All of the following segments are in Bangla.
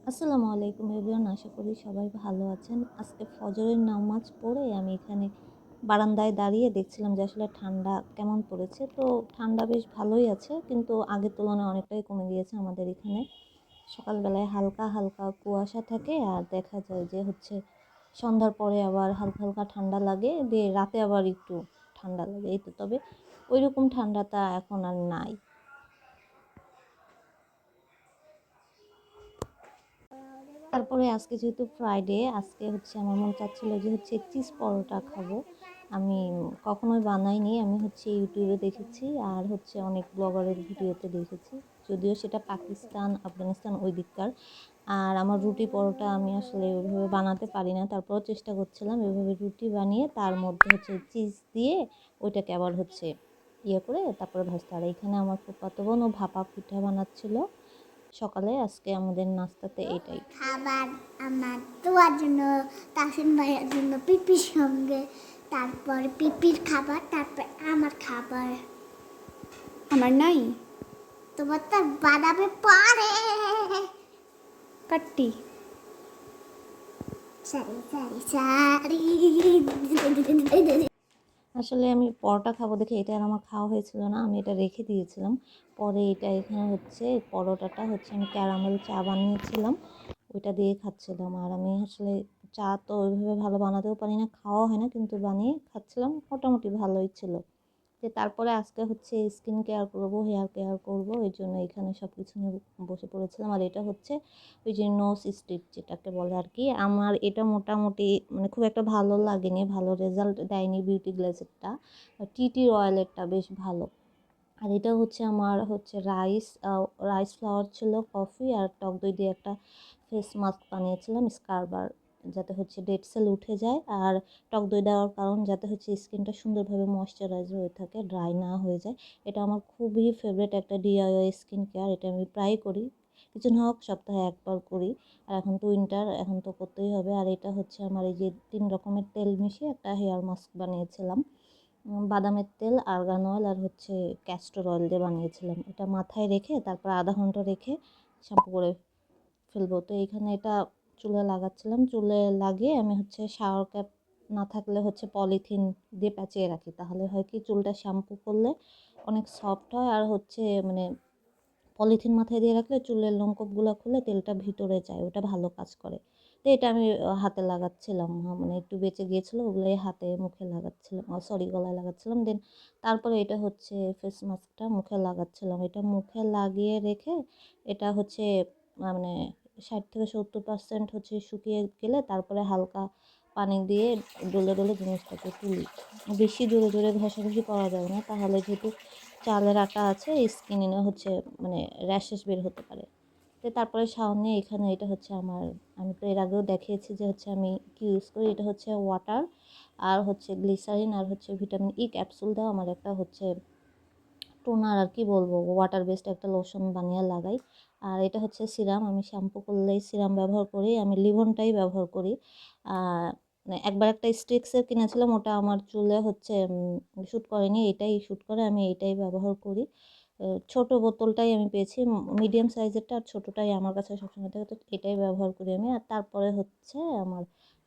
আসসালামু আলাইকুম এভরিওয়ান, আশা করি সবাই ভালো আছেন। আজকে ফজরের নামাজ পড়ে আমি এখানে বারান্দায় দাঁড়িয়ে দেখছিলাম যে আসলে ঠান্ডা কেমন পড়েছে। তো ঠান্ডা বেশ ভালোই আছে, কিন্তু আগের তুলনায় অনেকটাই কমে গিয়েছে আমাদের এখানে। সকালবেলায় হালকা হালকা কুয়াশা থাকে, আর দেখা যায় যে সন্ধ্যার পরে আবার হালকা হালকা ঠান্ডা লাগে, দিয়ে রাতে আবার একটু ঠান্ডা লাগে, এই তো। তবে ওইরকম ঠান্ডাটা এখন আর নাই। তারপরে আজকে যেহেতু ফ্রাইডে, আজকে আমার মন চাচ্ছিল যে চিজ পরোটা খাবো। আমি কখনোই বানাইনি, আমি ইউটিউবে দেখেছি আর অনেক ব্লগারের ভিডিওতে দেখেছি। যদিও সেটা পাকিস্তান আফগানিস্তান ওই দিককার। আর আমার রুটি পরোটা আমি আসলে ওইভাবে বানাতে পারি না, তারপরেও চেষ্টা করছিলাম এভাবে রুটি বানিয়ে তার মধ্যে চিজ দিয়ে ওইটাকে আবার ইয়ে করে তারপরে ভাজতে। আর এখানে আমার ফুফাতো বোন ও ভাপা পিঠা বানাচ্ছিল সকালে। আজকে আমাদের নাস্তাতে এটাই খাবার। আমার তোমার জন্য, তাসিন ভাইয়ের জন্য পিপির সঙ্গে, তারপর পিপির খাবার, তারপর আমার খাবার। আমার নাই তোমার তো বানাবে পারে। কাটটি। সারি সারি সারি। আসলে আমি পরোটা খাবো দেখে এটা আর আমার খাওয়া হয়েছিল না, আমি এটা রেখে দিয়েছিলাম। পরে এটা এখানে পরোটাটা আমি ক্যারামেল চা বানিয়েছিলাম, ওইটা দিয়ে খাচ্ছিলাম। আর আমি আসলে চা তো ওইভাবে ভালো বানাতেও পারি না, খাওয়া হয় না, কিন্তু বানিয়ে খাচ্ছিলাম, মোটামুটি ভালোই ছিল। যে তারপরে আজকে স্কিন কেয়ার করব, হেয়ার কেয়ার করব, এই জন্য এখানে সব কিছু নিয়ে বসে পড়েছিলাম। আর এটা ওই যে নোজ স্ট্রিপ যেটাকে বলে আর কি। আমার এটা মোটামুটি মানে খুব একটা ভালো লাগেনি, ভালো রেজাল্ট দেয়নি বিউটি গ্লেজেরটা। টিটি রয়্যালেরটা বেশ ভালো। আর এটা আমার রাইস রাইস ফ্লাওয়ার ছিল, কফি আর টক দই দিয়ে একটা ফেস মাস্ক বানিয়েছিলাম স্কারবার, যাতে ডেড সেল উঠে যায়। আর টক দই দেওয়ার কারণ যাতে স্কিনটা সুন্দরভাবে ময়শ্চারাইজ হয়ে থাকে, ড্রাই না হয়ে যায়। এটা আমার খুবই ফেভারিট একটা ডিআইওয়াই স্কিন কেয়ার, এটা আমি প্রায় করি, কিছু না হোক সপ্তাহে একবার করি। আর এখন তো উইন্টার, এখন তো করতেই হবে। আর এটা আমার এই যে 3 রকমের তেল মিশিয়ে একটা হেয়ার মাস্ক বানিয়েছিলাম, বাদামের তেল, আর্গান অয়েল আর ক্যাস্টর অয়েল দিয়ে বানিয়েছিলাম। এটা মাথায় রেখে তারপর আধা ঘন্টা রেখে শ্যাম্পু করে ফেলবো। তো এইখানে এটা চুলে লাগাচ্ছিলাম, চুলে লাগিয়ে আমি শাওয়ার ক্যাপ না থাকলে পলিথিন দিয়ে পেঁচিয়ে রাখি, তাহলে হয় কি চুলটা শ্যাম্পু করলে অনেক সফট হয়। আর মানে পলিথিন মাথায় দিয়ে রাখলে চুলের লোমকূপগুলো খুলে তেলটা ভিতরে যায়, ওটা ভালো কাজ করে। তো এটা আমি হাতে লাগাচ্ছিলাম, মানে একটু বেঁচে গিয়েছিলো, ওগুলোই হাতে মুখে লাগাচ্ছিলাম, সরি গলায় লাগাচ্ছিলাম। দেন তারপরে এটা ফেস মাস্কটা মুখে লাগাচ্ছিলাম। এটা মুখে লাগিয়ে রেখে এটা মানে 60 থেকে 70% শুকিয়ে গেলে তারপরে হালকা পানি দিয়ে ডলে ডলে জিনিসটাকে তুলি। বেশি জোরে জোরে ঘষাঘষি করা যাবে না, তাহলে যেহেতু চালের আটা আছে, স্কিনে মানে র্যাশেস বের হতে পারে। তো তারপরে শাওন নিয়ে এখানে এটা আমার, আমি তো এর আগেও দেখিয়েছি যে আমি কি ইউজ করি। এটা ওয়াটার আর গ্লিসারিন আর ভিটামিন ই ক্যাপসুল দেওয়া আমার একটা টোনার, আর কি বলবো, ওয়াটার বেসড একটা লোশন বানিয়ে লাগাই। আর এটা সিরাম, আমি শ্যাম্পু করলেই সিরাম ব্যবহার করি, আমি লিভনটাই ব্যবহার করি। মানে একবার একটা স্ট্রিক্সের কিনেছিলাম, ওটা আমার চুলে শ্যুট করেনি, এটাই শ্যুট করে, আমি এটাই ব্যবহার করি। ছোট বোতলটাই আমি পেয়েছি, মিডিয়াম সাইজেরটা, আর ছোটোটাই আমার কাছে সবসময় থাকে, তো এটাই ব্যবহার করি আমি। আর তারপরে আমার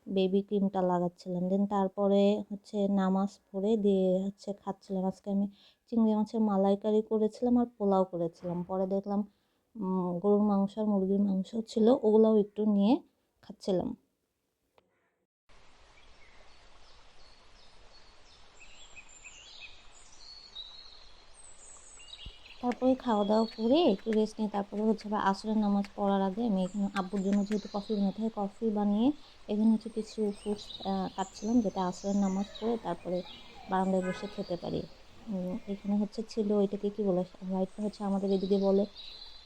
বেবি ক্রিমটা লাগাচ্ছিলাম। দেন তারপরে নামাজ পড়ে দিয়ে খাচ্ছিলাম। আজকে আমি চিংড়ি মাছের মালাইকারি করেছিলাম আর পোলাও করেছিলাম। পরে দেখলাম গরুর মাংস আর মুরগির মাংস ছিল, ওগুলোও একটু নিয়ে খাচ্ছিলাম। তারপরে খাওয়া দাওয়া করে একটু রেস্ট নিয়ে তারপরে আবার আসরের নামাজ পড়ার আগে আমি এখানে আব্বুর জন্য যেহেতু কফি বানাতে হয়, কফি বানিয়ে এখানে কিছু ফ্রুটস কাটছিলাম, যেটা আসরের নামাজ পড়ে তারপরে বারান্দায় বসে খেতে পারি। এখানে ছিল এটাকে কি বলে, হোয়াইটটা আমাদের এদিকে বলে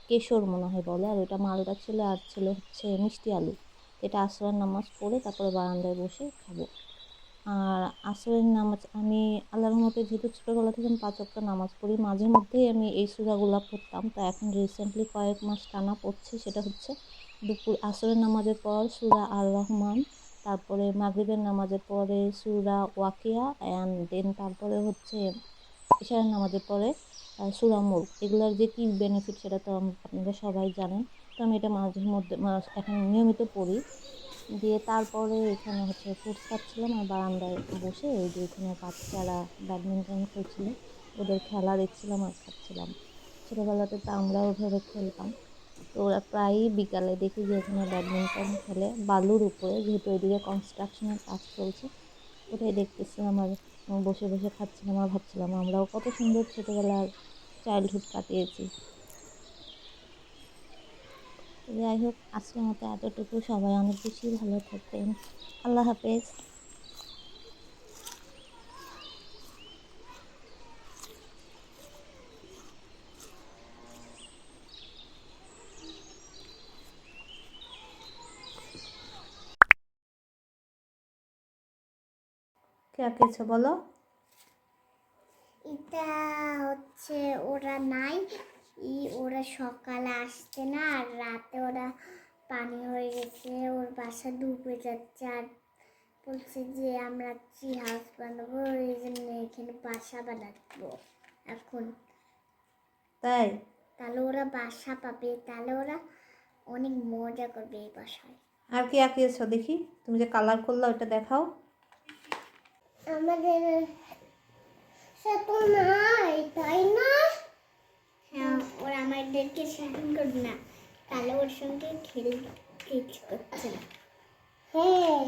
কেশর মনে হয় বলে, আর ওইটা মালটা ছিল, আর ছিল মিষ্টি আলু। এটা আসরের নামাজ পড়ে তারপরে বারান্দায় বসে খাবো। আর আসরের নামাজ আমি আল্লাহর রহমতে যেহেতু ছোটোবেলা থেকে আমি 5 ওয়াক্ত নামাজ পড়ি, মাঝে মধ্যেই আমি এই সূরাগুলো পড়তাম। তো এখন রিসেন্টলি কয়েক মাস টানা পড়ছি, সেটা দুপুর আসরের নামাজের পর সূরা আর রহমান, তারপরে মাগরিবের নামাজের পরে সূরা ওয়াকিয়া, অ্যান্ড দেন তারপরে ইশারের নামাজের পরে সূরা মুলক। এগুলোর যে কী বেনিফিট সেটা তো আপনারা সবাই জানেন। তো আমি এটা মাঝে মধ্যে এখন নিয়মিত পড়ি। দিয়ে তারপরে এখানে হচ্ছে ফ্রুটস খাচ্ছিলাম আর বারান্দায় বসে ওই যে এখানে বাচ্চারা ব্যাডমিন্টন খেলছিল, ওদের খেলা দেখছিলাম আর খাচ্ছিলাম। ছোটোবেলাতে তো আমরাও ওভাবে খেলতাম। তো ওরা প্রায়ই বিকালে দেখি যে ওখানে ব্যাডমিন্টন খেলে বালুর উপরে, যেহেতু ওইদিকে কনস্ট্রাকশনের কাজ চলছে। ওটাই দেখতেছিলাম আর বসে বসে খাচ্ছিলাম আর ভাবছিলাম আমরাও কত সুন্দর ছোটোবেলার চাইল্ডহুড কাটিয়েছি। তো যাই হোক, আজকের মতো এতটুকু। সবাই অনেক বেশি ভালো থাকবেন। আল্লাহ হাফেজ। কে আঁকিয়েছো বলো? এটা হচ্ছে ওরা নাই, ওরা সকালে আসছে না, আর রাতে ওরা পানি হয়ে গেছে, ওর বাসা ডুবে যাচ্ছে, আর বলছে যে আমরা ট্রি হাউস বানাবো, এই জন্য এখানে বাসা বানাবো এখন। তাই? তাহলে ওরা বাসা পাবে, তাহলে ওরা অনেক মজা করবে এই বাসায়। আর কি আঁকিয়েছো দেখি? তুমি যে কালার করলে ওটা দেখাও। আমাদের সে তো নাই, তাই না? হ্যাঁ, ওরা আমাদেরকে শাসন করবে না, তাহলে ওর সঙ্গে খেলতে ইচ্ছে করছে না। হ্যাঁ।